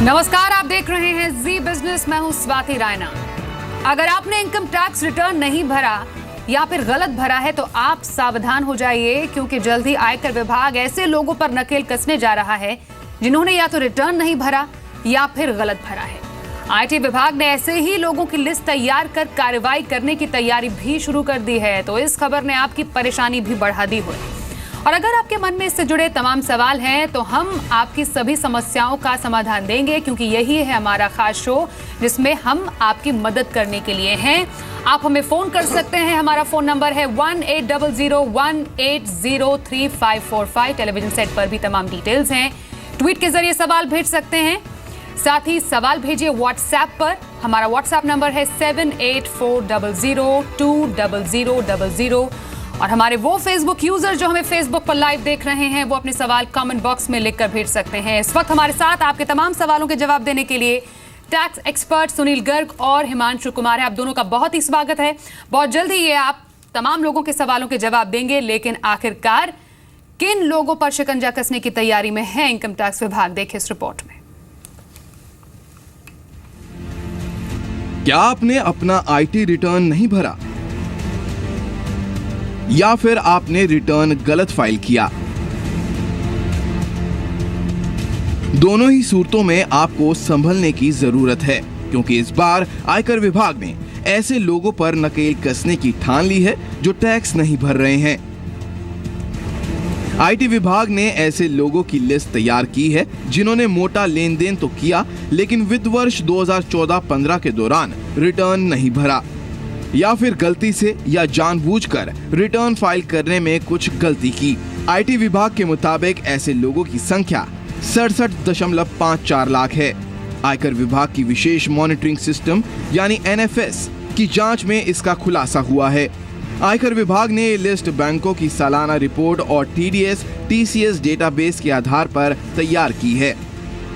नमस्कार, आप देख रहे हैं जी बिजनेस। मैं हूं स्वाति रायना। अगर आपने इनकम टैक्स रिटर्न नहीं भरा या फिर गलत भरा है तो आप सावधान हो जाइए, क्योंकि जल्द ही आयकर विभाग ऐसे लोगों पर नकेल कसने जा रहा है जिन्होंने या तो रिटर्न नहीं भरा या फिर गलत भरा है। आईटी विभाग ने ऐसे ही लोगों की लिस्ट तैयार कर कार्रवाई करने की तैयारी भी शुरू कर दी है। तो इस खबर ने आपकी परेशानी भी बढ़ा दी है। और अगर आपके मन में इससे जुड़े तमाम सवाल हैं तो हम आपकी सभी समस्याओं का समाधान देंगे, क्योंकि यही है हमारा खास शो जिसमें हम आपकी मदद करने के लिए हैं। आप हमें फोन कर सकते हैं। हमारा फोन नंबर है 180018035545। टेलीविजन सेट पर भी तमाम डिटेल्स हैं। ट्वीट के जरिए सवाल भेज सकते हैं। साथ ही सवाल भेजिए व्हाट्सएप पर। हमारा व्हाट्सएप नंबर है 7840020000। और हमारे वो फेसबुक यूजर जो हमें फेसबुक पर लाइव देख रहे हैं वो अपने सवाल कमेंट बॉक्स में लिखकर भेज सकते हैं। इस वक्त हमारे साथ आपके तमाम सवालों के जवाब देने के लिए टैक्स एक्सपर्ट सुनील गर्ग और हिमांशु कुमार है। आप दोनों का बहुत ही स्वागत है। बहुत जल्द ही ये आप तमाम लोगों के सवालों के जवाब देंगे, लेकिन आखिरकार किन लोगों पर शिकंजा कसने की तैयारी में है इनकम टैक्स विभाग, देखिए इस रिपोर्ट में। क्या आपने अपना आईटी रिटर्न नहीं भरा या फिर आपने रिटर्न गलत फाइल किया? दोनों ही सूरतों में आपको संभलने की जरूरत है, क्योंकि इस बार आयकर विभाग ने ऐसे लोगों पर नकेल कसने की ठान ली है जो टैक्स नहीं भर रहे हैं। आईटी विभाग ने ऐसे लोगों की लिस्ट तैयार की है जिन्होंने मोटा लेन देन तो किया, लेकिन वित्त वर्ष 2014-15 के दौरान रिटर्न नहीं भरा, या फिर गलती से या जानबूझकर रिटर्न फाइल करने में कुछ गलती की। आईटी विभाग के मुताबिक ऐसे लोगों की संख्या 67.54 लाख है। आयकर विभाग की विशेष मॉनिटरिंग सिस्टम यानी एनएफएस की जांच में इसका खुलासा हुआ है। आयकर विभाग ने ये लिस्ट बैंकों की सालाना रिपोर्ट और टीडीएस टीसीएस डेटाबेस के आधार पर तैयार की है।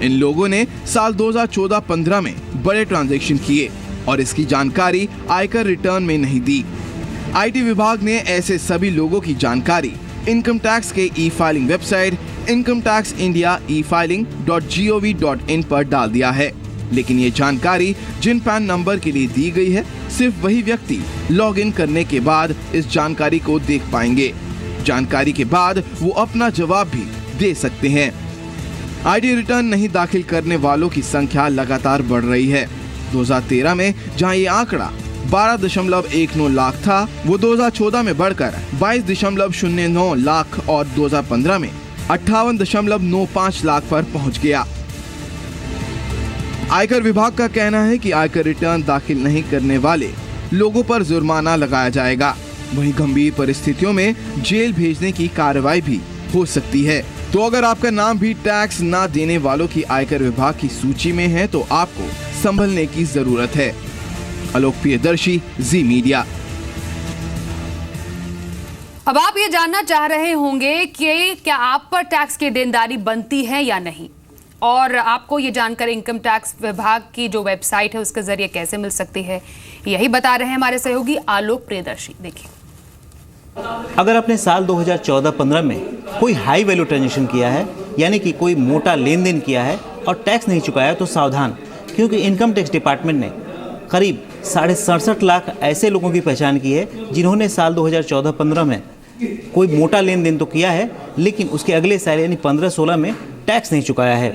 इन लोगों ने साल 2014-15 में बड़े ट्रांजैक्शन किए और इसकी जानकारी आयकर रिटर्न में नहीं दी। आईटी विभाग ने ऐसे सभी लोगों की जानकारी इनकम टैक्स के ई फाइलिंग वेबसाइट incometaxindia.e-filing.gov.in पर डाल दिया है, लेकिन ये जानकारी जिन पैन नंबर के लिए दी गई है सिर्फ वही व्यक्ति लॉगिन करने के बाद इस जानकारी को देख पाएंगे। जानकारी के बाद वो अपना जवाब भी दे सकते हैं। आईटी रिटर्न नहीं दाखिल करने वालों की संख्या लगातार बढ़ रही है। 2013 में जहां ये आंकड़ा 12.19 लाख था, वो 2014 में बढ़कर 22.09 लाख और 2015 में 58.95 लाख पर पहुंच गया। आयकर विभाग का कहना है कि आयकर रिटर्न दाखिल नहीं करने वाले लोगों पर जुर्माना लगाया जाएगा। वहीं गंभीर परिस्थितियों में जेल भेजने की कार्रवाई भी हो सकती है। तो अगर आपका नाम भी टैक्स ना देने वालों की आयकर विभाग की सूची में है तो आपको संभलने की जरूरत है। आलोक प्रियदर्शी, जी मीडिया। अब आप ये जानना चाह रहे होंगे कि क्या आप पर टैक्स की देनदारी बनती है या नहीं, और आपको ये जानकर इनकम टैक्स विभाग की जो वेबसाइट है उसके जरिए कैसे मिल सकती है, यही बता रहे हैं हमारे सहयोगी आलोक प्रियदर्शी। देखिए, अगर आपने साल 2014-15 में कोई हाई वैल्यू ट्रांजेक्शन किया है, यानी कि कोई मोटा लेन देन किया है और टैक्स नहीं चुकाया, तो सावधान, क्योंकि इनकम टैक्स डिपार्टमेंट ने करीब 67.5 लाख ऐसे लोगों की पहचान की है जिन्होंने साल 2014-15 में कोई मोटा लेन देन तो किया है, लेकिन उसके अगले साल यानी 15-16 में टैक्स नहीं चुकाया है।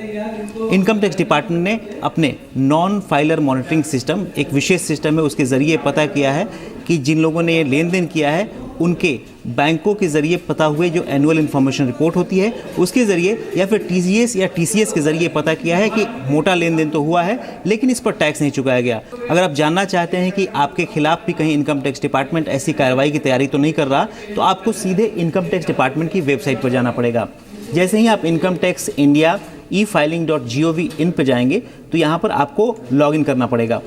इनकम टैक्स डिपार्टमेंट ने अपने नॉन फाइलर मॉनिटरिंग सिस्टम, एक विशेष सिस्टम है, उसके ज़रिए पता किया है कि जिन लोगों ने ये लेन देन किया है उनके बैंकों के ज़रिए पता हुए जो एनुअल इन्फॉर्मेशन रिपोर्ट होती है उसके ज़रिए या फिर टीसीएस या टीसीएस के ज़रिए पता किया है कि मोटा लेन देन तो हुआ है लेकिन इस पर टैक्स नहीं चुकाया गया। अगर आप जानना चाहते हैं कि आपके खिलाफ भी कहीं इनकम टैक्स डिपार्टमेंट ऐसी कार्रवाई की तैयारी तो नहीं कर रहा, तो आपको सीधे इनकम टैक्स डिपार्टमेंट की वेबसाइट पर जाना पड़ेगा। जैसे ही आप इनकम टैक्स इंडिया e-filing.gov.in पर जाएंगे तो यहाँ पर आपको लॉगिन करना पड़ेगा।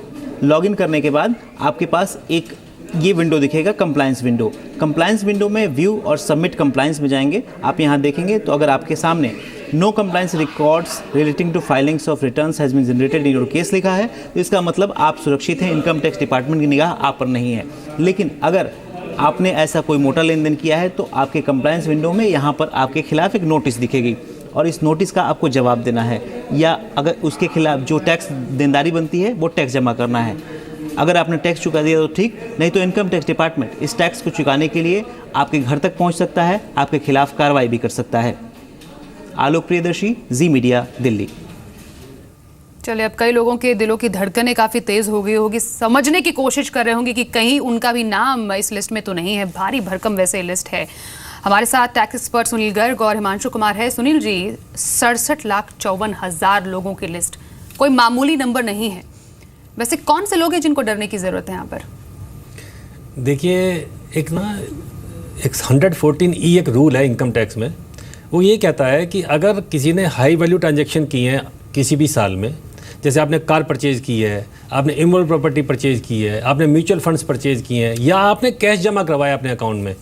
लॉगिन करने के बाद आपके पास एक ये विंडो दिखेगा, कंप्लायंस विंडो। कंप्लायंस विंडो में व्यू और सबमिट कंप्लायंस में जाएंगे, आप यहाँ देखेंगे तो अगर आपके सामने no compliance records relating to filings of returns has been generated in your case लिखा है, तो इसका मतलब आप सुरक्षित हैं, इनकम टैक्स डिपार्टमेंट की निगाह आप पर नहीं है। लेकिन अगर आपने ऐसा कोई मोटा लेन देन किया है तो आपके कंप्लायंस विंडो में यहाँ पर आपके खिलाफ एक नोटिस दिखेगी। और इस नोटिस का आपको जवाब देना है, या अगर उसके खिलाफ जो टैक्स देनदारी बनती है वो टैक्स जमा करना है। अगर आपने टैक्स चुका दिया तो ठीक, नहीं तो इनकम टैक्स डिपार्टमेंट इस टैक्स को चुकाने के लिए आपके घर तक पहुंच सकता है, आपके खिलाफ कार्रवाई भी कर सकता है। आलोक प्रियदर्शी, जी मीडिया, दिल्ली। चलिए, अब कई लोगों के दिलों की धड़कनें काफ़ी तेज़ हो गई होगी, समझने की कोशिश कर रहे होंगे कि कहीं उनका भी नाम इस लिस्ट में तो नहीं है। भारी भरकम वैसे लिस्ट है। हमारे साथ टैक्स एक्सपर्ट सुनील गर्ग और हिमांशु कुमार है। सुनील जी, 67,54,000 लोगों की लिस्ट कोई मामूली नंबर नहीं है। वैसे कौन से लोग हैं जिनको डरने की ज़रूरत है यहाँ पर? देखिए, एक 114E एक रूल है इनकम टैक्स में। वो ये कहता है कि अगर किसी ने हाई वैल्यू ट्रांजैक्शन किए हैं किसी भी साल में, जैसे आपने कार परचेज़ की है, आपने इमोरल प्रॉपर्टी परचेज़ की है, आपने म्यूचुअल फंड्स परचेज़ किए हैं, या आपने कैश जमा करवाया अपने अकाउंट में।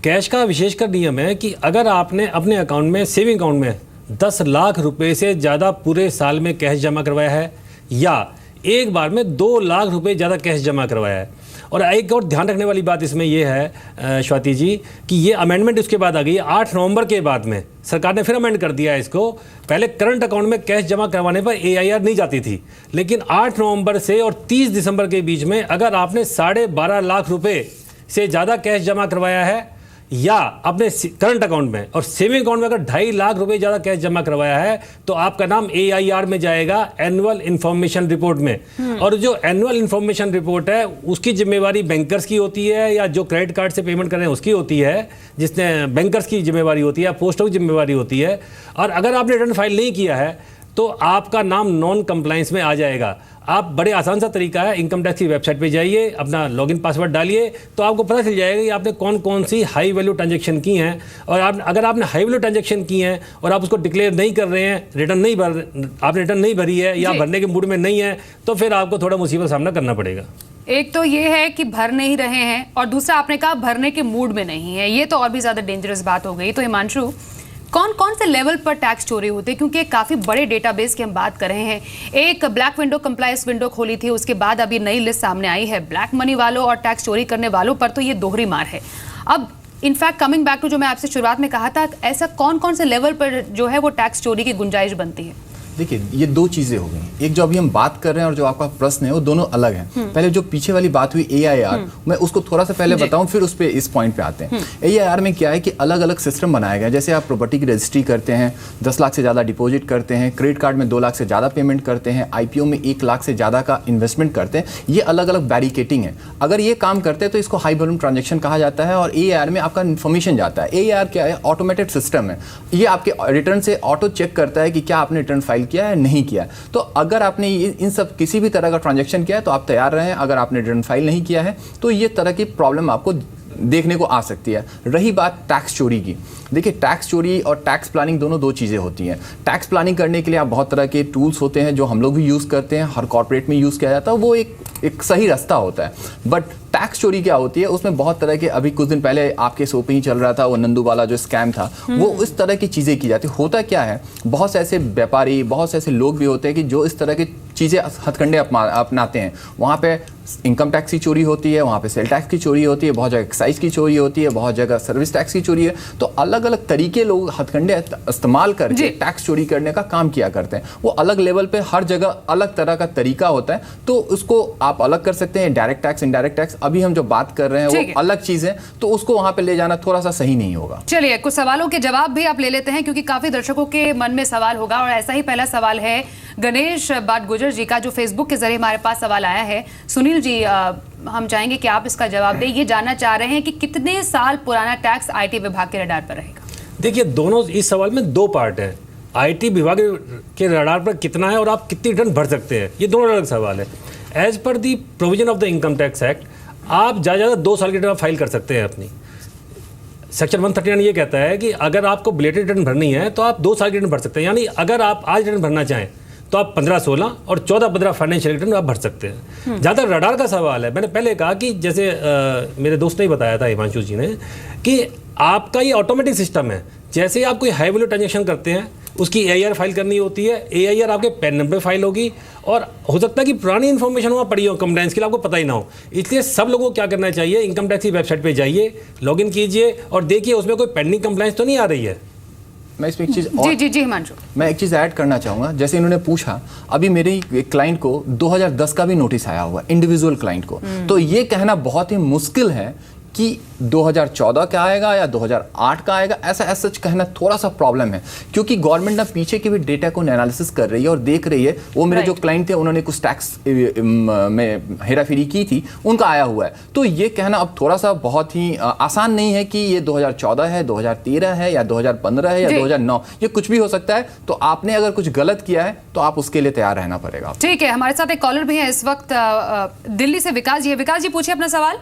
कैश का विशेषकर नियम है कि अगर आपने अपने अकाउंट में, सेविंग अकाउंट में 10 लाख रुपए से ज़्यादा पूरे साल में कैश जमा करवाया है, या एक बार में 2 लाख रुपए ज़्यादा कैश जमा करवाया है। और एक और ध्यान रखने वाली बात इसमें यह है स्वाति जी, कि ये अमेंडमेंट उसके बाद आ गई 8 नवंबर के बाद में सरकार ने फिर अमेंड कर दिया है इसको। पहले करंट अकाउंट में कैश जमा करवाने पर AIR नहीं जाती थी, लेकिन 8 नवंबर से और 30 दिसंबर के बीच में अगर आपने 12.5 लाख रुपए से ज़्यादा कैश जमा करवाया है, या अपने करंट अकाउंट में और सेविंग अकाउंट में अगर 2.5 लाख रुपए ज़्यादा कैश जमा करवाया है, तो आपका नाम AIR में जाएगा, एनुअल इन्फॉर्मेशन रिपोर्ट में। और जो एनुअल इन्फॉर्मेशन रिपोर्ट है उसकी जिम्मेवारी बैंकर्स की होती है, या जो क्रेडिट कार्ड से पेमेंट कर रहे हैं उसकी होती है, जिसने बैंकर्स की जिम्मेवारी होती है, पोस्टों की जिम्मेवारी होती है। और अगर आपने रिटर्न फाइल नहीं किया है तो आपका नाम नॉन कंप्लाइंस में आ जाएगा। आप बड़े आसान सा तरीका है, इनकम टैक्स की वेबसाइट पे जाइए, अपना लॉगिन पासवर्ड डालिए, तो आपको पता चल जाएगा कि आपने कौन कौन सी हाई वैल्यू ट्रांजैक्शन की हैं। और अगर आपने हाई वैल्यू ट्रांजैक्शन की हैं और आप उसको डिक्लेयर नहीं कर रहे हैं, आपने रिटर्न नहीं भरी है या भरने के मूड में नहीं है, तो फिर आपको थोड़ा मुसीबत का सामना करना पड़ेगा। एक तो ये है कि भर नहीं रहे हैं, और दूसरा आपने कहा भरने के मूड में नहीं है, ये तो और भी ज़्यादा डेंजरस बात हो गई। तो हिमांशु, कौन कौन से लेवल पर टैक्स चोरी होते हैं? क्योंकि काफ़ी बड़े डेटाबेस की हम बात कर रहे हैं। एक ब्लैक विंडो कंप्लायंस विंडो खोली थी, उसके बाद अब ये नई लिस्ट सामने आई है। ब्लैक मनी वालों और टैक्स चोरी करने वालों पर तो ये दोहरी मार है। अब इनफैक्ट कमिंग बैक टू जो मैं आपसे शुरुआत में कहा था, ऐसा कौन कौन से लेवल पर जो है वो टैक्स चोरी की गुंजाइश बनती है? देखिए, ये 2 चीज़ें हो गई। एक जो अभी हम बात कर रहे हैं और जो आपका प्रश्न है वो दोनों अलग हैं। पहले जो पीछे वाली बात हुई AIR, मैं उसको थोड़ा सा पहले बताऊं, फिर उस पे इस पॉइंट पे आते हैं। AIR में क्या है कि अलग अलग सिस्टम बनाया गया। जैसे आप प्रॉपर्टी की रजिस्ट्री करते हैं, 10 लाख से ज़्यादा डिपॉजिट करते हैं, क्रेडिट कार्ड में 2 लाख से ज़्यादा पेमेंट करते हैं, IPO में 1 लाख से ज़्यादा का इन्वेस्टमेंट करते हैं, ये अलग अलग बैरिकेटिंग है। अगर ये काम करते हैं तो इसको हाई वॉल्यूम ट्रांजेक्शन कहा जाता है, और AIR में आपका इन्फॉर्मेशन जाता है। AIR क्या है? ऑटोमेटेड सिस्टम है। ये आपके रिटर्न से ऑटो चेक करता है कि क्या आपने रिटर्न फाइल किया है, नहीं किया है। तो अगर आपने इन सब किसी भी तरह का ट्रांजैक्शन किया है तो आप तैयार रहें। अगर आपने रिटर्न फाइल नहीं किया है तो ये तरह की प्रॉब्लम आपको देखने को आ सकती है। रही बात टैक्स चोरी की, देखिए, टैक्स चोरी और टैक्स प्लानिंग दोनों 2 चीज़ें होती हैं। टैक्स प्लानिंग करने के लिए आप बहुत तरह के टूल्स होते हैं जो हम लोग भी यूज़ करते हैं, हर कॉर्पोरेट में यूज़ किया जाता है, वो एक सही रास्ता होता है। बट टैक्स चोरी क्या होती है, उसमें बहुत तरह के, अभी कुछ दिन पहले आपके शो पे ही चल रहा था वो नंदू वाला जो स्कैम था, वो इस तरह की चीज़ें की जाती। होता क्या है, बहुत से ऐसे व्यापारी, बहुत से ऐसे लोग भी होते हैं कि जो इस तरह की चीज़ें हथकंडे अपनाते हैं। वहाँ पे इनकम टैक्स की चोरी होती है, वहाँ पे सेल टैक्स की चोरी होती है, बहुत जगह एक्साइज की चोरी होती है, बहुत जगह सर्विस टैक्स की चोरी है। तो अलग अलग तरीके लोग हथकंडे इस्तेमाल करके टैक्स चोरी करने का काम किया करते हैं। वो अलग लेवल पे हर जगह अलग तरह का तरीका होता है, तो उसको आप अलग कर सकते हैं। डायरेक्ट टैक्स, इनडायरेक्ट टैक्स, अभी हम जो बात कर रहे हैं वो अलग चीज़ है, तो उसको वहाँ पे ले जाना थोड़ा सा सही नहीं होगा। चलिए, कुछ सवालों के जवाब भी आप ले लेते हैं, क्योंकि काफ़ी दर्शकों के मन में सवाल होगा। और ऐसा ही पहला सवाल है गणेश बाटगुजर जी का, जो फेसबुक के जरिए हमारे पास सवाल आया है। सुनील जी, हम चाहेंगे कि आप इसका जवाब दें। ये जानना चाह रहे हैं कि कितने साल पुराना टैक्स IT विभाग के रडार पर रहेगा? देखिए, दोनों इस सवाल में 2 पार्ट हैं। IT विभाग के रडार पर कितना है और आप कितनी रिटर्न भर सकते हैं, ये दोनों अलग सवाल है। As per the provision of the income tax act, आप ज़्यादा 2 साल की रिटर्न फाइल कर सकते हैं अपनी। सेक्शन 139 ये कहता है कि अगर आपको बिलेटेड रिटर्न भरनी है तो आप 2 साल की रिटर्न भर सकते हैं। यानी अगर आप आज रिटर्न भरना चाहें तो आप 15-16 और 14-15 फाइनेंशियल रिटर्न आप भर सकते हैं। ज़्यादा रडार का सवाल है, मैंने पहले कहा कि जैसे मेरे दोस्त ने ही बताया था, हिमांशु जी ने, कि आपका ये ऑटोमेटिक सिस्टम है। जैसे आप कोई हाई वैल्यू ट्रांजेक्शन करते हैं, उसकी AIR फाइल करनी होती है, AIR आपके पैन नंबर फाइल होगी, और हो सकता है कि पुरानी इन्फॉर्मेशन वहाँ पड़ी हो कंप्लायंस के लिए, आपको पता ही ना हो। इसलिए सब लोगों को क्या करना चाहिए, इनकम टैक्स की वेबसाइट पे जाइए, लॉगिन कीजिए और देखिए उसमें कोई पेंडिंग कंप्लायंस तो नहीं आ रही है। मैं इसमें एक चीज़ जी हिमांशु, मैं एक चीज़ ऐड करना चाहूँगा। जैसे इन्होंने पूछा, अभी मेरे एक क्लाइंट को 2010 का भी नोटिस आया हुआ, इंडिविजुअल क्लाइंट को। तो ये कहना बहुत ही मुश्किल है कि 2014 का आएगा या 2008 का आएगा, ऐसा सच कहना थोड़ा सा प्रॉब्लम है, क्योंकि गवर्नमेंट ना पीछे के भी डेटा को एनालिसिस कर रही है और देख रही है। वो मेरे जो क्लाइंट थे, उन्होंने कुछ टैक्स में हेराफेरी की थी, उनका आया हुआ है। तो ये कहना अब थोड़ा सा बहुत ही आसान नहीं है कि ये 2014 है, 2013 है या 2015 है या 2009, ये कुछ भी हो सकता है। तो आपने अगर कुछ गलत किया है तो आप उसके लिए तैयार रहना पड़ेगा। ठीक है, हमारे साथ एक कॉलर भी है इस वक्त दिल्ली से, विकास जी। विकास जी, पूछिए अपना सवाल।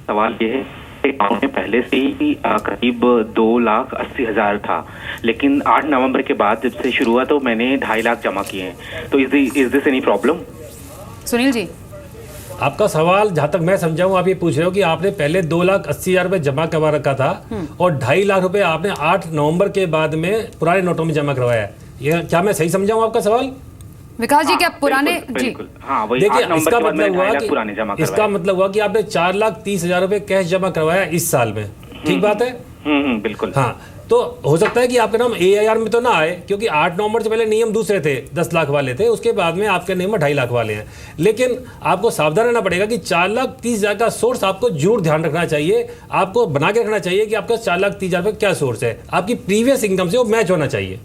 सवाल ये है कि अकाउंट में पहले से ही करीब 2,80,000 था, लेकिन 8 नवंबर के बाद जब से शुरू हुआ तो मैंने 2.5 लाख जमा किए हैं। तो is this any problem? Sunil ji, आपका सवाल जहाँ तक मैं समझा हूँ, आप ये पूछ रहे हो कि आपने पहले 2,80,000 रुपये जमा करवा रखा था और 2.5 लाख रुपए आपने 8 नवंबर के बाद में पुराने नोटों में जमा करवाया है। ये क्या मैं सही समझा हूँ आपका सवाल? विकास जी, क्या पुराने? बिल्कुल, हाँ, वही देखिए, 8 नवंबर के बाद मैंने 2.5 लाख पुराने जमा करवाए। इसका मतलब हुआ कि आपने 4,30,000 रुपए कैश जमा करवाया इस साल में, ठीक बात है? बिल्कुल। हाँ, तो हो सकता है कि आपका नाम AIR में तो ना आए, क्योंकि 8 नवंबर से पहले नियम दूसरे थे, 10 लाख वाले थे, उसके बाद में आपके नियम में 2.5 लाख वाले हैं। लेकिन आपको सावधान रहना पड़ेगा कि 4,30,000 का सोर्स आपको जरूर ध्यान रखना चाहिए, आपको बना के रखना चाहिए कि आपका 4,30,000 रुपये क्या सोर्स है, आपकी प्रीवियस इनकम से वो मैच होना चाहिए।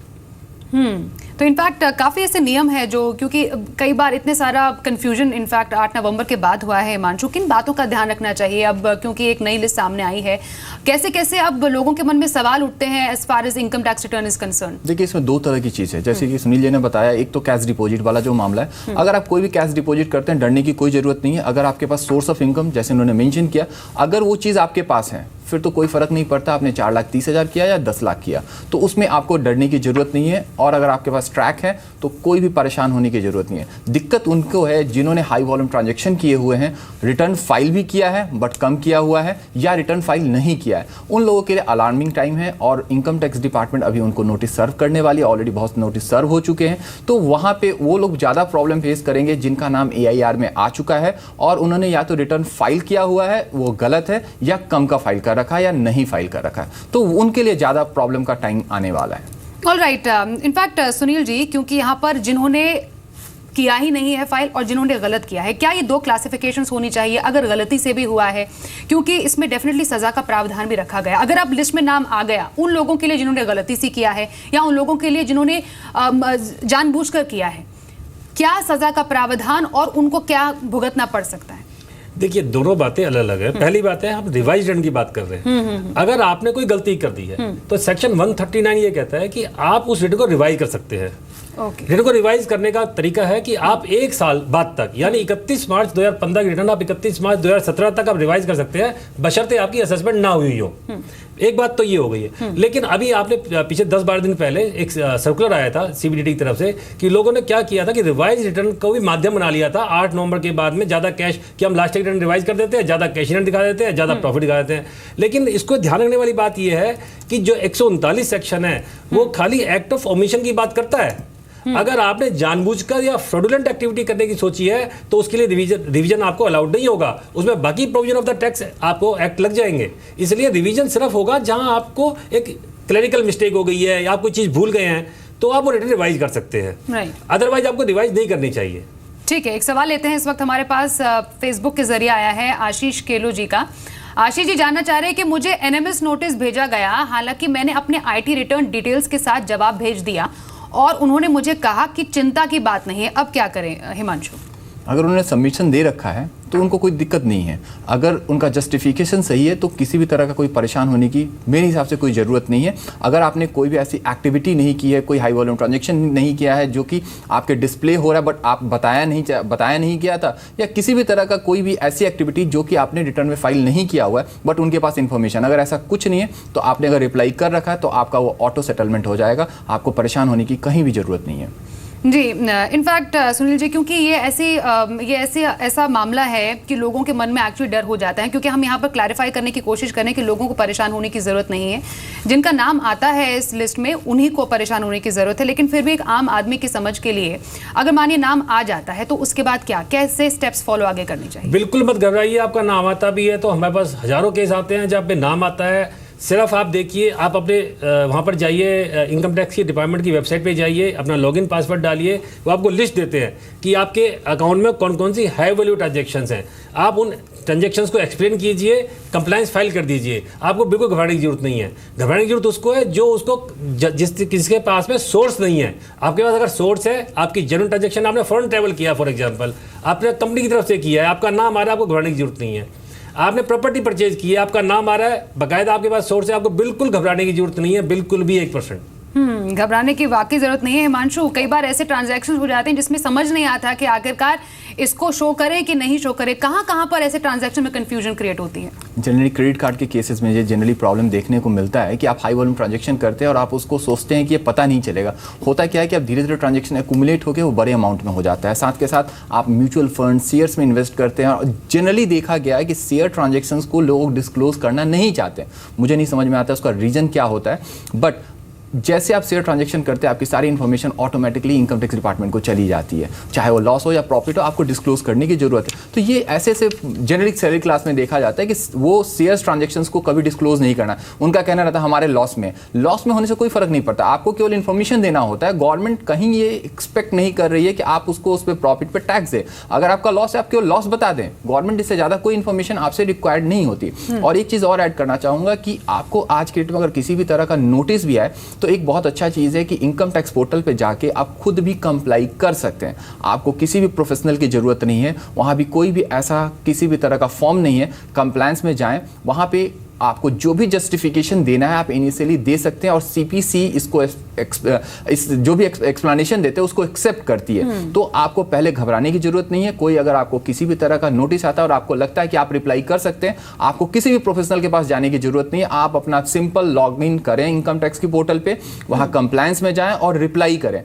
तो इनफैक्ट काफ़ी ऐसे नियम है जो, क्योंकि कई बार इतने सारा कंफ्यूजन इनफैक्ट 8 नवंबर के बाद हुआ है। हिमांशु, किन बातों का ध्यान रखना चाहिए अब, क्योंकि एक नई लिस्ट सामने आई है, कैसे कैसे अब लोगों के मन में सवाल उठते हैं as far as income tax return is concern? देखिए, इसमें 2 तरह की चीज़ है, जैसे कि सुनील जी ने बताया। एक तो कैश डिपॉजिट वाला जो मामला है, अगर आप कोई भी कैश डिपॉजिट करते हैं, डरने की कोई जरूरत नहीं है। अगर आपके पास सोर्स ऑफ इनकम, जैसे उन्होंने मेंशन किया, अगर वो चीज़ आपके पास है, फिर तो कोई फर्क नहीं पड़ता आपने 4,30,000 किया या 10 लाख किया, तो उसमें आपको डरने की जरूरत नहीं है। और अगर आपके पास ट्रैक है तो कोई भी परेशान होने की जरूरत नहीं है। दिक्कत उनको है जिन्होंने हाई वॉल्यूम ट्रांजैक्शन किए हुए हैं, रिटर्न फाइल भी किया है बट कम किया हुआ है, या रिटर्न फाइल नहीं किया है। उन लोगों के लिए अलार्मिंग टाइम है और इनकम टैक्स डिपार्टमेंट अभी उनको नोटिस सर्व करने वाली है। ऑलरेडी बहुत नोटिस सर्व हो चुके हैं, तो वहाँ पे वो लोग ज़्यादा प्रॉब्लम फेस करेंगे जिनका नाम AIR में आ चुका है और उन्होंने या तो रिटर्न फाइल किया हुआ है, वो गलत है, या कम का फाइल कर रखा है या नहीं फाइल कर रखा है। तो उनके लिए ज़्यादा प्रॉब्लम का टाइम आने वाला है। All right, in fact Sunil ji, क्योंकि यहाँ पर जिन्होंने किया ही नहीं है फाइल और जिन्होंने गलत किया है, क्या ये 2 क्लासिफिकेशंस होनी चाहिए अगर गलती से भी हुआ है? क्योंकि इसमें डेफिनेटली सजा का प्रावधान भी रखा गया। अगर आप लिस्ट में नाम आ गया उन लोगों के लिए जिन्होंने गलती से किया है या उन लोगों के लिए जिन्होंने जानबूझकर किया है, क्या सजा का प्रावधान और उनको क्या भुगतना पड़ सकता है? देखिए, दोनों बातें अलग अलग है। पहली बात है, हम रिवाइज रिटर्न की बात कर रहे हैं। अगर आपने कोई गलती कर दी है तो सेक्शन 139 ये कहता है कि आप उस रिटर्न को रिवाइज कर सकते हैं। रिटर्न को रिवाइज करने का तरीका है कि आप 1 साल बाद तक, यानी 31 मार्च 2015 की रिटर्न आप 31 मार्च 2017 तक आप रिवाइज कर सकते हैं, बशर्ते आपकी असेसमेंट ना हुई हो। एक बात तो ये हो गई है। लेकिन अभी आपने पिछले 10-12 दिन पहले एक सर्कुलर आया था CBDT की तरफ से कि लोगों ने क्या किया था कि रिवाइज रिटर्न को भी माध्यम बना लिया था 8 नवंबर के बाद में ज़्यादा कैश, कि हम लास्ट रिटर्न रिवाइज कर देते हैं, ज़्यादा कैश रिटर्न दिखा देते हैं, ज़्यादा प्रॉफिट दिखा देते हैं। लेकिन इसको ध्यान रखने वाली बात यह है कि जो 139 सेक्शन है वो खाली एक्ट ऑफ ओमिशन की बात करता है। अगर आपने जानबूझकर या फ्रॉडुलेंट एक्टिविटी करने की सोची है तो उसके लिए रिवीजन आपको अलाउड नहीं होगा। उसमें बाकी प्रोविजन ऑफ द टैक्स आपको एक्ट लग जाएंगे। इसलिए रिवीजन सिर्फ होगा जहां आपको एक क्लरिकल मिस्टेक हो गई है या आप कोई चीज भूल गए हैं तो आप वो रिटर्न रिवाइज कर सकते हैं। अदरवाइज आपको रिवाइज नहीं करनी चाहिए। ठीक है, एक सवाल लेते हैं। इस वक्त हमारे पास फेसबुक के जरिए आया है आशीष केलो जी का। आशीष जी जानना चाह रहे हैं कि मुझे NMS नोटिस भेजा गया, हालांकि मैंने अपने IT रिटर्न डिटेल्स के साथ जवाब भेज दिया और उन्होंने मुझे कहा कि चिंता की बात नहीं है, अब क्या करें? हिमांशु, अगर उन्होंने सबमिशन दे रखा है तो उनको कोई दिक्कत नहीं है। अगर उनका जस्टिफिकेशन सही है तो किसी भी तरह का कोई परेशान होने की मेरे हिसाब से कोई ज़रूरत नहीं है। अगर आपने कोई भी ऐसी एक्टिविटी नहीं की है, कोई हाई वॉल्यूम ट्रांजैक्शन नहीं किया है जो कि आपके डिस्प्ले हो रहा है बट आप बताया नहीं किया था, या किसी भी तरह का कोई भी ऐसी एक्टिविटी जो कि आपने रिटर्न में फाइल नहीं किया हुआ है बट उनके पास इन्फॉर्मेशन, अगर ऐसा कुछ नहीं है तो आपने अगर रिप्लाई कर रखा है तो आपका वो ऑटो सेटलमेंट हो जाएगा। आपको परेशान होने की कहीं भी ज़रूरत नहीं है। जी, इनफैक्ट सुनील जी, क्योंकि ये ऐसा मामला है कि लोगों के मन में एक्चुअली डर हो जाता है, क्योंकि हम यहाँ पर क्लैरिफाई करने की कोशिश करें कि लोगों को परेशान होने की ज़रूरत नहीं है। जिनका नाम आता है इस लिस्ट में उन्हीं को परेशान होने की ज़रूरत है। लेकिन फिर भी एक आम आदमी की समझ के लिए अगर मानिए नाम आ जाता है तो उसके बाद कैसे स्टेप्स फॉलो आगे करनी चाहिए? बिल्कुल मत घबराइए। आपका नाम आता भी है तो हमारे पास हज़ारों केस आते हैं जब पे नाम आता है सिर्फ आप देखिए, आप अपने वहाँ पर जाइए, इनकम टैक्स की डिपार्टमेंट की वेबसाइट पे जाइए, अपना लॉगिन पासवर्ड डालिए, वो आपको लिस्ट देते हैं कि आपके अकाउंट में कौन कौन सी हाई वैल्यू ट्रांजैक्शंस हैं। आप उन ट्रांजैक्शंस को एक्सप्लेन कीजिए, कंप्लायंस फाइल कर दीजिए। आपको बिल्कुल घबराने की जरूरत नहीं है। घबराने की जरूरत उसको है जो उसको किसके पास में सोर्स नहीं है। आपके पास अगर सोर्स है, आपकी जेन्युइन ट्रांजैक्शन आपने फॉरेन ट्रैवल किया, फॉर एग्जाम्पल आपने कंपनी की तरफ से किया है, आपका नाम आ रहा है, आपको घबराने की जरूरत नहीं है। आपने प्रॉपर्टी परचेज की है, आपका नाम आ रहा है, बाकायदा आपके पास सोर्स है, आपको बिल्कुल घबराने की जरूरत नहीं है, बिल्कुल भी 1%। घबराने की वाकई जरूरत नहीं है हिमांशु। कई बार ऐसे ट्रांजैक्शन हो जाते हैं जिसमें समझ नहीं आता कि आखिरकार इसको शो करे कि नहीं शो करे। कहाँ पर ऐसे ट्रांजैक्शन में कंफ्यूजन क्रिएट होती है? जनरली क्रेडिट कार्ड के केसेस में ये जनरली प्रॉब्लम देखने को मिलता है कि आप हाई वॉल्यूम ट्रांजैक्शन करते हैं और आप उसको सोचते हैं कि ये पता नहीं चलेगा। होता क्या है कि आप धीरे धीरे ट्रांजैक्शन एक्यूमुलेट होकर वो बड़े अमाउंट में हो जाता है। साथ के साथ आप म्यूचुअल फंड, शेयर्स में इन्वेस्ट करते हैं और जनरली देखा गया है कि शेयर ट्रांजैक्शंस को लोग डिस्क्लोज करना नहीं चाहते। मुझे नहीं समझ में आता उसका रीज़न क्या होता है, बट जैसे आप शेयर ट्रांजैक्शन करते हैं आपकी सारी information automatically income tax department को चली जाती है, चाहे वो लॉस हो या प्रॉफिट हो, आपको डिस्क्लोज करने की जरूरत है। तो ये ऐसे जेनरिक सैलरी क्लास में देखा जाता है कि वो शेयर ट्रांजैक्शंस को कभी डिस्क्लोज नहीं करना। उनका कहना रहता है हमारे लॉस में होने से कोई फर्क नहीं पड़ता, आपको केवल इन्फॉर्मेशन देना होता है। गवर्नमेंट कहीं ये एक्सपेक्ट नहीं कर रही है कि आप उसको उस पर प्रॉफिट पर टैक्स दें। अगर आपका लॉस है, आप केवल लॉस बता दें, गवर्नमेंट इससे ज़्यादा कोई इन्फॉर्मेशन आपसे रिक्वायर्ड नहीं होती। और एक चीज़ और ऐड करना चाहूँगा कि आपको आज के डेट में अगर किसी भी तरह का नोटिस भी आए तो एक बहुत अच्छा चीज़ है कि इनकम टैक्स पोर्टल पे जाके आप खुद भी कंप्लाई कर सकते हैं। आपको किसी भी प्रोफेशनल की जरूरत नहीं है, वहाँ भी कोई भी ऐसा किसी भी तरह का फॉर्म नहीं है। कंप्लायंस में जाएं, वहाँ पे आपको जो भी जस्टिफिकेशन देना है आप इनिशियली दे सकते हैं और सीपीसी इसको जो भी एक्सप्लेनेशन देते हैं उसको एक्सेप्ट करती है। तो आपको पहले घबराने की जरूरत नहीं है। कोई अगर आपको किसी भी तरह का नोटिस आता है और आपको लगता है कि आप रिप्लाई कर सकते हैं, आपको किसी भी प्रोफेशनल के पास जाने की जरूरत नहीं है। आप अपना सिंपल लॉग इन करें इनकम टैक्स की पोर्टल पे, वहां कंप्लायंस में जाएं और रिप्लाई करें।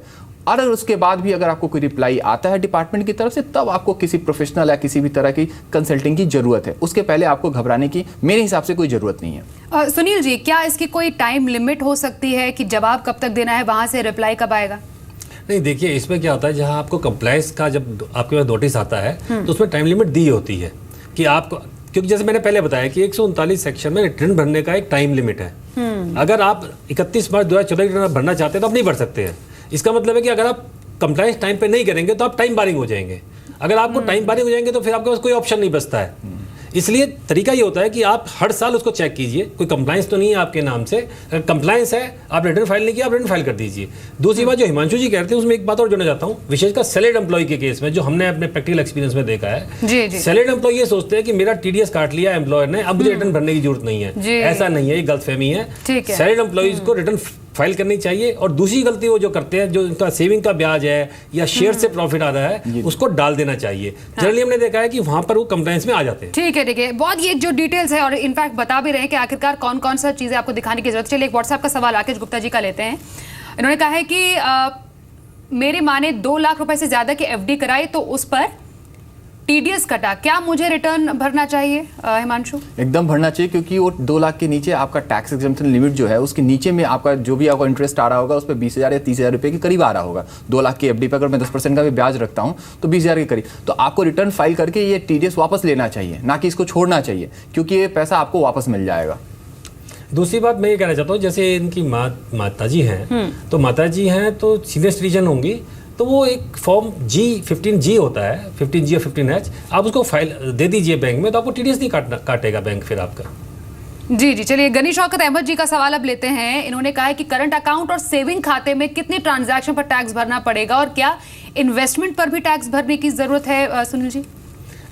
और उसके बाद भी अगर आपको कोई रिप्लाई आता है डिपार्टमेंट की तरफ से, तब आपको किसी प्रोफेशनल या किसी भी तरह की कंसल्टिंग की जरूरत है। उसके पहले आपको घबराने की मेरे हिसाब से कोई जरूरत नहीं है। सुनील जी, क्या इसकी कोई टाइम लिमिट हो सकती है कि जवाब कब तक देना है, वहां से रिप्लाई कब आएगा? नहीं, देखिए इसमें क्या होता है, जहां आपको कंप्लायंस का जब आपके पास नोटिस आता है तो उसमें टाइम लिमिट दी होती है कि आपको, क्योंकि जैसे मैंने पहले बताया कि 139 सेक्शन में रिटर्न भरने का एक टाइम लिमिट है। अगर आप 31 मार्च 2014 रिटर्न भरना चाहते हैं तो आप नहीं भर सकते हैं। इसका मतलब है कि अगर आप कंप्लायंस टाइम पे नहीं करेंगे तो आप टाइम बारिंग हो जाएंगे। अगर आपको टाइम बारिंग हो जाएंगे तो फिर आपके पास कोई ऑप्शन नहीं बचता है। इसलिए तरीका ये होता है कि आप हर साल उसको चेक कीजिए, कोई कंप्लायंस तो नहीं है आपके नाम से। अगर कंप्लायंस है, आप रिटर्न फाइल नहीं किया, आप रिटर्न फाइल कर दीजिए। दूसरी बात जो हिमांशु जी कहते हैं उसमें एक बात और जोड़ना चाहता हूँ, विशेषकर सैलरीड एम्प्लॉय के केस में, जो हमने अपने प्रैक्टिकल एक्सपीरियंस में देखा है। सैलरीड एम्प्लॉय ये सोचते हैं कि मेरा टीडीएस काट लिया एम्प्लॉयर ने, अब मुझे रिटर्न भरने की जरूरत नहीं है। ऐसा नहीं है, ये गलतफहमी है। सैलरीड एम्प्लॉयज को रिटर्न फाइल करनी चाहिए। और दूसरी गलती वो जो करते हैं, जो इनका सेविंग का ब्याज है या शेयर से प्रॉफिट आ रहा है, उसको डाल देना चाहिए। जनरली हमने देखा है कि वहां पर वो कंप्लायंस में आ जाते हैं। ठीक है, बहुत ये जो डिटेल्स है और इनफैक्ट बता भी रहे हैं कि आखिरकार कौन कौन सा चीजें आपको दिखाने की जरूरत है। चलिए एक व्हाट्सएप का सवाल राकेश गुप्ता जी का लेते हैं। इन्होंने कहा है कि मेरी माँ ने 2 लाख रुपए से ज्यादा की एफडी कराई तो उस पर टीडीएस कटा, क्या मुझे रिटर्न भरना चाहिए? हिमांशु, एकदम भरना चाहिए, क्योंकि वो 2 लाख के नीचे आपका टैक्स एग्जम्पशन लिमिट जो है उसके नीचे में आपका जो भी आपका इंटरेस्ट आ रहा होगा उस पर 20,000 या 30,000 रुपए के करीब आ रहा होगा। 2 लाख की एफडी पर अगर मैं 10% का भी ब्याज रखता हूँ तो 20,000 के करीब। तो आपको रिटर्न फाइल करके ये टीडीएस वापस लेना चाहिए, ना कि इसको छोड़ना चाहिए, क्योंकि ये पैसा आपको वापस मिल जाएगा। दूसरी बात मैं ये कहना चाहता हूँ, जैसे इनकी माताजी हैं, तो माताजी हैं तो सीनियर सिटीजन होंगी, तो वो एक फॉर्म G15G होता है, 15G और 15H, आप उसको फाइल दे दीजिए बैंक में, तो आपको टीडीएस नहीं काटेगा बैंक फिर आपका। जी, चलिए गनी शौकत अहमद जी का सवाल अब लेते हैं। इन्होंने कहा है कि करंट अकाउंट और सेविंग खाते में कितने ट्रांजैक्शन पर टैक्स भरना पड़ेगा और क्या इन्वेस्टमेंट पर भी टैक्स भरने की जरूरत है? सुनील जी,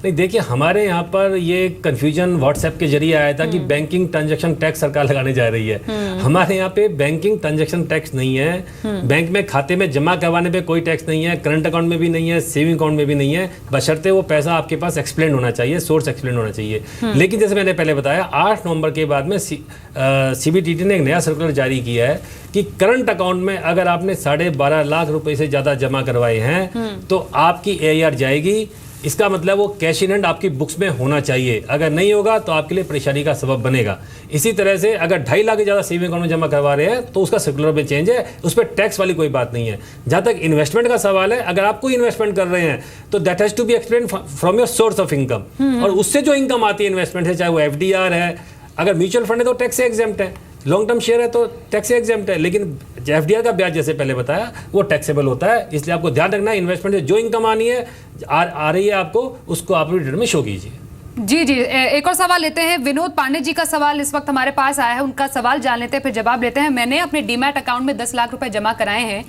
नहीं, देखिए हमारे यहाँ पर ये कन्फ्यूजन व्हाट्सएप के जरिए आया था कि बैंकिंग ट्रांजैक्शन टैक्स सरकार लगाने जा रही है। हमारे यहाँ पे बैंकिंग ट्रांजैक्शन टैक्स नहीं है। बैंक में खाते में जमा करवाने पे कोई टैक्स नहीं है, करंट अकाउंट में भी नहीं है, सेविंग अकाउंट में भी नहीं है, बशर्ते वो पैसा आपके पास एक्सप्लेन होना चाहिए, सोर्स एक्सप्लेन होना चाहिए। लेकिन जैसे मैंने पहले बताया, 8 नवंबर के बाद में CBDT ने एक नया सर्कुलर जारी किया है कि करंट अकाउंट में अगर आपने 12.5 लाख रुपए से ज़्यादा जमा करवाए हैं तो आपकी AIR जाएगी। इसका मतलब वो कैश इन हैंड आपकी बुक्स में होना चाहिए। अगर नहीं होगा तो आपके लिए परेशानी का सबब बनेगा। इसी तरह से अगर 2.5 लाख से ज़्यादा सेविंग अकाउंट में जमा करवा रहे हैं तो उसका सर्कुलर में चेंज है, उस पर टैक्स वाली कोई बात नहीं है। जहाँ तक इन्वेस्टमेंट का सवाल है, अगर आप कोई इन्वेस्टमेंट कर रहे हैं तो that has to be explain from your source of income, और उससे जो इनकम आती है इन्वेस्टमेंट से, चाहे वो FDR है, अगर म्यूचुअल फंड है तो टैक्स से एग्जेम्प्ट है, लॉन्ग टर्म शेयर है तो टैक्स से एग्जेम्प्ट है, लेकिन एफडीआर का ब्याज जैसे पहले बताया वो टैक्सेबल होता है। इसलिए आपको ध्यान रखना है इन्वेस्टमेंट से जो इनकम आनी है आ रही है आपको, उसको आप रिटर्न में शो कीजिए। जी जी, एक और सवाल लेते हैं। विनोद पांडे जी का सवाल इस वक्त हमारे पास आया है, उनका सवाल जान लेते हैं फिर जवाब लेते हैं। मैंने अपने डीमैट अकाउंट में 10 लाख रुपए जमा कराए हैं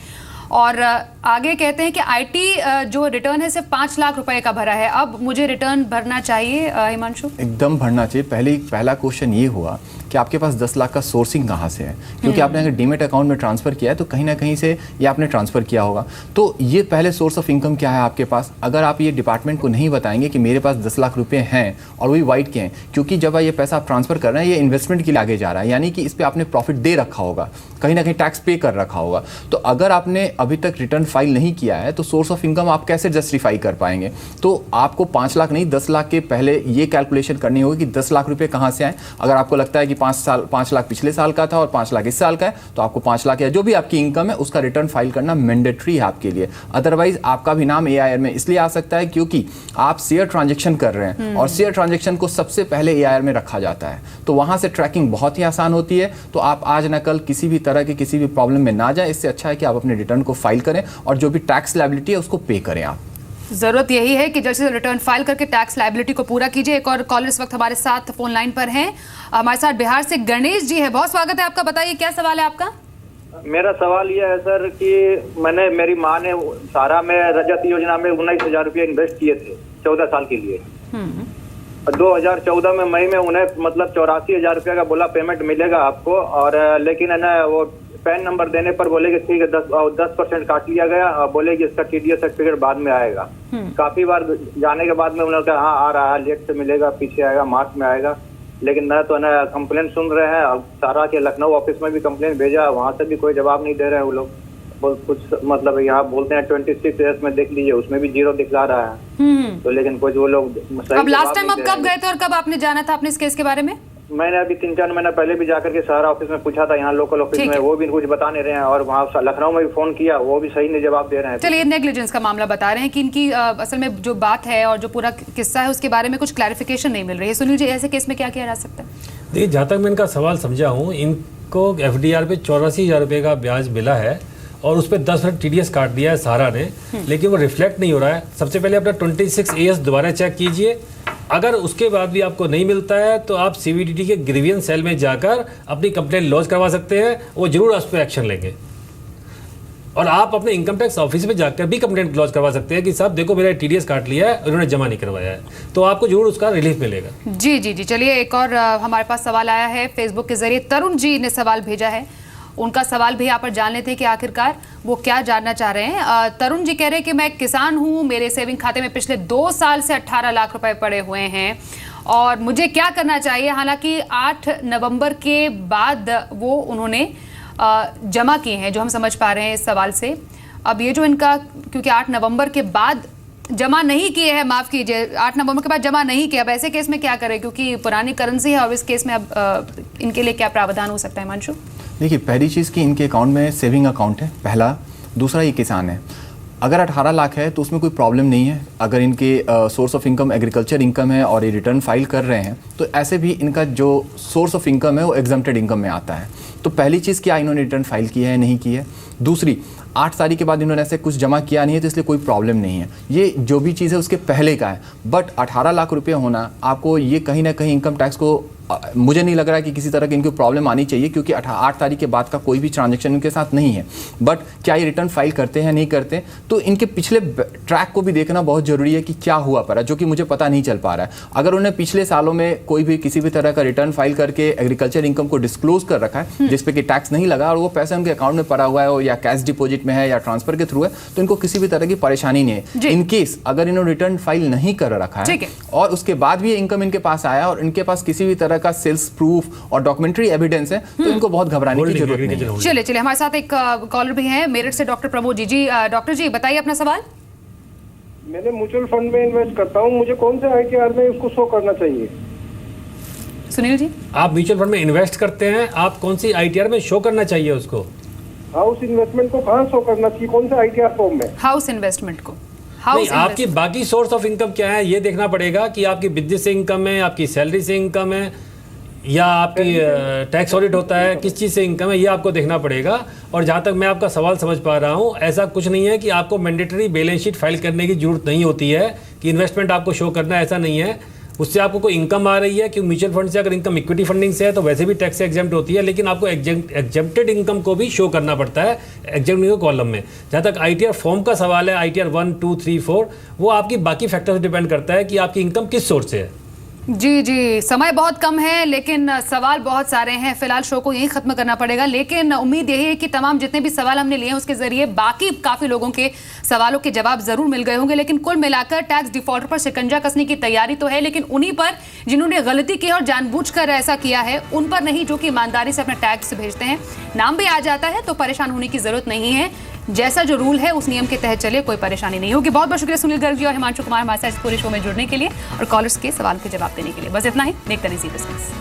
और आगे कहते हैं कि आईटी जो रिटर्न है सिर्फ 5 लाख रुपए का भरा है, अब मुझे रिटर्न भरना चाहिए हिमांशु? एकदम भरना चाहिए। पहला क्वेश्चन ये हुआ कि आपके पास 10 लाख का सोर्सिंग कहाँ से है, क्योंकि आपने अगर डीमेट अकाउंट में ट्रांसफर किया है तो कहीं ना कहीं से ये आपने ट्रांसफर किया होगा। तो ये पहले सोर्स ऑफ इनकम क्या है आपके पास, अगर आप ये डिपार्टमेंट को नहीं बताएंगे कि मेरे पास 10 लाख रुपए हैं और वही वाइट के हैं, क्योंकि जब ये पैसा आप ट्रांसफर कर रहे हैं ये इन्वेस्टमेंट के लिए आगे जा रहा है, यानी कि इस पर आपने प्रॉफिट दे रखा होगा, कहीं ना कहीं टैक्स पे कर रखा होगा। तो अगर आपने अभी तक रिटर्न फाइल नहीं किया है तो सोर्स ऑफ इनकम आप कैसे जस्टिफाई कर पाएंगे? तो आपको 5 लाख नहीं 10 लाख के पहले ये कैलकुलेशन करनी होगी कि 10 लाख रुपए कहाँ से आए। अगर आपको लगता है कि 5 लाख पिछले साल का था और 5 लाख इस साल का है तो आपको 5 लाख या जो भी आपकी इनकम है उसका रिटर्न फाइल करना मैंडेटरी है आपके लिए। अदरवाइज आपका भी नाम एआईआर में इसलिए आ सकता है क्योंकि आप शेयर ट्रांजेक्शन कर रहे हैं और शेयर ट्रांजेक्शन को सबसे पहले एआईआर में रखा जाता है, तो वहां से ट्रैकिंग बहुत ही आसान होती है। तो आप आज न कल किसी भी तरह के किसी भी प्रॉब्लम में ना जाए, इससे अच्छा है कि आप अपने रिटर्न को फाइल करें और जो भी टैक्स लायबिलिटी है उसको पे करें। आप जरूरत यही है कि जल्द से रिटर्न फाइल करके टैक्स लायबिलिटी को पूरा कीजिए। एक और कॉलर इस वक्त हमारे साथ फोन लाइन पर हैं, हमारे साथ बिहार से गणेश जी है, बहुत स्वागत है आपका। बताइए क्या सवाल है आपका? मेरा सवाल यह है सर कि मेरी माँ ने सारा में रजत योजना में 19,000 रुपये इन्वेस्ट किए थे 14 साल के लिए। 2014 में मई में उन्हें मतलब 84,000 रुपये का बोला पेमेंट मिलेगा आपको, और लेकिन है ना वो पैन नंबर देने पर बोले कि ठीक है 10% काट लिया गया, और बोले कि इसका टीडीएस सर्टिफिकेट बाद में आएगा। काफी बार जाने के बाद में उन्होंने कहा हाँ आ रहा है, लेट से मिलेगा, पीछे आएगा, मार्च में आएगा, लेकिन न तो ना कंप्लेन सुन रहे हैं। और सारा के लखनऊ ऑफिस में भी कंप्लेन भेजा, वहां से भी कोई जवाब नहीं दे रहे हैं वो लोग। कुछ मतलब यहाँ बोलते हैं 26 ईयर्स में देख लीजिए, उसमें भी 0 दिखला रहा है। तो लेकिन कुछ वो लोग अब लास्ट टाइम अब कब गए थे और कब आपने जाना था अपने इस केस के बारे में? मैंने अभी 3-4 महीना पहले भी जाकर के सारा ऑफिस में पूछा था, यहाँ लोकल ऑफिस में, वो भी कुछ बता नहीं रहे हैं, और वहाँ लखनऊ में भी फोन किया, वो भी सही नहीं जवाब दे रहे हैं। चलिए नेग्लिजेंस का मामला बता रहे हैं कि इनकी असल में जो बात है और जो पूरा किस्सा है उसके बारे में कुछ क्लैरिफिकेशन नहीं मिल रही है। सुनील जी, ऐसे केस में क्या किया जा सकता है? देखिए, जहाँ तक मैं इनका सवाल समझा हूँ, इनको एफडीआर पे 84,000 रुपये का ब्याज मिला है और उस पर 10% टीडीएस काट दिया है सहारा ने, लेकिन वो रिफ्लेक्ट नहीं हो रहा है। सबसे पहले अपना 26AS दोबारा चेक कीजिए, अगर उसके बाद भी आपको नहीं मिलता है तो आप सीवीडीटी के ग्रीवियंस सेल में जाकर अपनी कंप्लेंट लॉन्च करवा सकते हैं, वो जरूर उस पर एक्शन लेंगे। और आप अपने इनकम टैक्स ऑफिस में जाकर भी कंप्लेंट लॉन्च करवा सकते हैं कि साहब देखो मेरा टीडीएस काट लिया है, उन्होंने जमा नहीं करवाया है, तो आपको जरूर उसका रिलीफ मिलेगा। जी जी जी, चलिए एक और हमारे पास सवाल आया है फेसबुक के जरिए। तरुण जी ने सवाल भेजा है, उनका सवाल भी यहाँ पर जान लेते हैं कि आखिरकार वो क्या जानना चाह रहे हैं। तरुण जी कह रहे हैं कि मैं एक किसान हूँ, मेरे सेविंग खाते में पिछले 2 साल से 18 लाख रुपए पड़े हुए हैं और मुझे क्या करना चाहिए। हालांकि 8 नवंबर के बाद वो उन्होंने जमा किए हैं, जो हम समझ पा रहे हैं इस सवाल से। अब ये जो इनका, क्योंकि 8 नवंबर के बाद जमा नहीं किए हैं, माफ कीजिए, 8 नवंबर के बाद जमा नहीं किया, अब ऐसे केस में क्या करें, क्योंकि पुरानी करेंसी है और इस केस में अब इनके लिए क्या प्रावधान हो सकता है हिमांशु? देखिए, पहली चीज़ कि इनके अकाउंट में सेविंग अकाउंट है पहला, दूसरा ये किसान है। अगर 18 लाख है तो उसमें कोई प्रॉब्लम नहीं है। अगर इनके source of income agriculture income है और ये रिटर्न फाइल कर रहे हैं तो ऐसे भी इनका जो सोर्स ऑफ इनकम है वो एग्जम्प्टेड इनकम में आता है। तो पहली चीज़ क्या इन्होंने रिटर्न फाइल की है नहीं की है। दूसरी, 8 तारीख के बाद इन्होंने ऐसे कुछ जमा किया नहीं है तो इसलिए कोई प्रॉब्लम नहीं है। ये जो भी चीज़ है उसके पहले का है, बट 18 लाख रुपये होना आपको ये कहीं ना कहीं इनकम टैक्स को मुझे नहीं लग रहा है कि किसी तरह की इनको प्रॉब्लम आनी चाहिए, क्योंकि 8 तारीख के बाद का कोई भी ट्रांजैक्शन इनके साथ नहीं है। बट क्या ये रिटर्न फाइल करते हैं नहीं करते, तो इनके पिछले ट्रैक को भी देखना बहुत ज़रूरी है कि क्या हुआ पड़ा, जो कि मुझे पता नहीं चल पा रहा है। अगर उन्हें पिछले सालों में कोई भी किसी भी तरह का रिटर्न फाइल करके एग्रीकल्चर इनकम को डिस्क्लोज कर रखा है जिसपे कि टैक्स नहीं लगा और वो पैसा उनके अकाउंट में पड़ा हुआ है या कैश डिपॉजिट में है या ट्रांसफर के थ्रू है, तो इनको किसी भी तरह की परेशानी नहीं है। इन केस अगर इन्होंने रिटर्न फाइल नहीं कर रखा है और उसके बाद भी इनकम इनके पास आया और इनके पास किसी भी तरह का सेल्स प्रूफ और डॉक्यूमेंट्री एविडेंस है, तो इनको बहुत घबराने की जरूरत नहीं है। चलिए चलिए, हमारे साथ एक कॉलर भी हैं मेरठ से, डॉक्टर प्रमोद जी। जी डॉक्टर जी, बताइए अपना सवाल। मैंने म्यूचुअल फंड में इन्वेस्ट करता हूँ, मुझे कौन से आईटीआर में उसको शो करना चाहिए? सुनील जी, आप म्यूचुअल फंड में इन्वेस्ट करते हैं, आप कौन सी आईटीआर में शो करना चाहिए उसको? हाउस इन्वेस्टमेंट को कहाँ शो करना चाहिए, कौन से आईटीआर फॉर्म में? हाउस इन्वेस्टमेंट को। नहीं, आपकी बाकी सोर्स ऑफ इनकम क्या है ये देखना पड़ेगा कि आपकी बिजनेस से इनकम है, आपकी सैलरी से इनकम है, या आपकी टैक्स ऑडिट होता है, किस चीज़ से इनकम है, ये आपको देखना पड़ेगा। और जहाँ तक मैं आपका सवाल समझ पा रहा हूँ, ऐसा कुछ नहीं है कि आपको मैंडेटरी बैलेंस शीट फाइल करने की जरूरत नहीं होती है कि इन्वेस्टमेंट आपको शो करना है, ऐसा नहीं है। उससे आपको कोई इनकम आ रही है, क्योंकि म्यूचुअल फंड से अगर इनकम इक्विटी फंडिंग से है तो वैसे भी टैक्स से एग्जेम्प्ट होती है, लेकिन आपको एग्जेम्प्टेड इनकम को भी शो करना पड़ता है एग्जेम्प्ट कॉलम में। जहाँ तक ITR फॉर्म का सवाल है, ITR 1, 2, 3, 4, वो आपकी बाकी फैक्टर्स डिपेंड करता है कि आपकी इनकम किस सोर्स से है। जी जी, समय बहुत कम है लेकिन सवाल बहुत सारे हैं। फिलहाल शो को यहीं खत्म करना पड़ेगा, लेकिन उम्मीद यही है कि तमाम जितने भी सवाल हमने लिए हैं उसके जरिए बाकी काफी लोगों के सवालों के जवाब जरूर मिल गए होंगे। लेकिन कुल मिलाकर टैक्स डिफॉल्टर पर शिकंजा कसने की तैयारी तो है, लेकिन उन्हीं पर जिन्होंने गलती की और जानबूझकर ऐसा किया है उन पर नहीं, जो कि ईमानदारी से अपना टैक्स भेजते हैं। नाम भी आ जाता है तो परेशान होने की जरूरत नहीं है, जैसा जो रूल है उस नियम के तहत चलिए, कोई परेशानी नहीं होगी। बहुत बहुत शुक्रिया सुनील गर्ग जी और हिमांशु कुमार हमारे साथ इस पूरे शो में जुड़ने के लिए और कॉलर्स के सवाल के जवाब देने के लिए। बस इतना ही, देखते रहिए ज़ी बिज़नेस।